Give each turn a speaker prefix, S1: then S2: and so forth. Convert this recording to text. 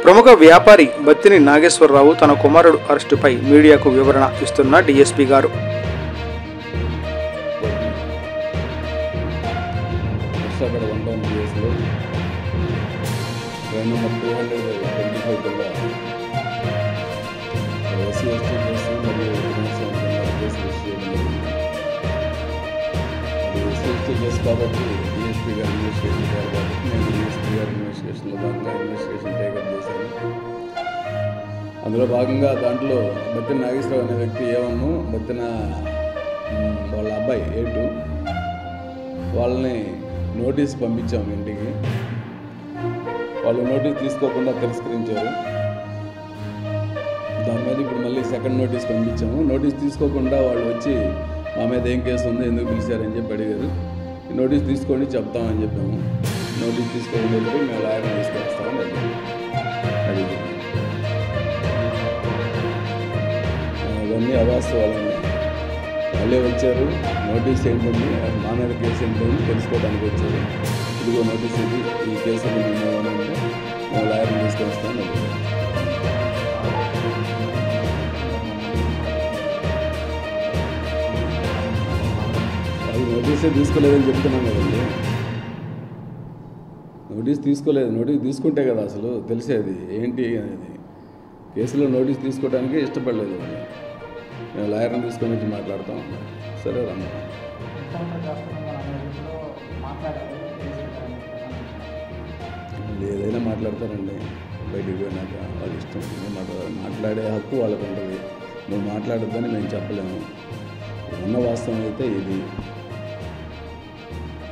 S1: ప్రముఖ వ్యాపారి బత్తిని నాగేశ్వరరావు తన కుమారుడు అరెస్టుపై మీడియాకు వివరణ ఇస్తున్న డీఎస్పీ గారు.
S2: కాబట్టి డిఎస్పీ గారు ఇన్వెస్టిగేషన్ చేయాలి కాబట్టి నేను డిఎస్పీ గారు ఇన్వెస్టిగేషన్లో భాగంగా ఇన్వెస్టిగేషన్ టేకప్ చేశాను. అందులో భాగంగా దాంట్లో బత్తిన నాగేశ్వరరావు అనే వ్యక్తి ఏమన్నా బత్తిన వాళ్ళ అబ్బాయి A2 వాళ్ళని నోటీస్ పంపించాము ఇంటికి. వాళ్ళు నోటీస్ తీసుకోకుండా తిరస్కరించారు. దాని మీద ఇప్పుడు మళ్ళీ సెకండ్ నోటీస్ పంపించాము. నోటీస్ తీసుకోకుండా వాళ్ళు వచ్చి మా మీద ఏం కేసు ఉందో ఎందుకు పిలిచారని చెప్పి అడిగారు. నోటీస్ తీసుకొని చెప్తామని చెప్పాము. నోటీస్ తీసుకొని వెళ్ళి మేము లాయర్ని తీసుకొస్తామని అడిగాము. అవన్నీ అవాస్తవాలని వాళ్ళే వచ్చారు. నోటీస్ ఏంటండి, మా మీద కేసు ఏంటని తెలుసుకోవడానికి వచ్చారు. ఇదిగో నోటీస్ ఇది, ఈ కేసు మేము ఏమనంటే మేము లాయర్ని తీసుకొని వస్తామని అడిగాము. అది నోటీసే తీసుకోలేదని చెప్తున్నాం కదండి. నోటీస్ తీసుకోలేదు. నోటీస్ తీసుకుంటే కదా అసలు తెలిసేది ఏంటి అనేది. కేసులో నోటీస్ తీసుకోవడానికి ఇష్టపడలేదు. మేము లాయర్ని తీసుకొని వచ్చి మాట్లాడతాం. సరే రమ్మ, ఏదైనా మాట్లాడతారండి. బయటికి పోయినాక వాళ్ళ ఇష్టం మాట్లాడే హక్కు వాళ్ళకు ఉంటుంది. నువ్వు మాట్లాడొద్దని మేము చెప్పలేము. ఉన్న వాస్తవం అయితే ఇది.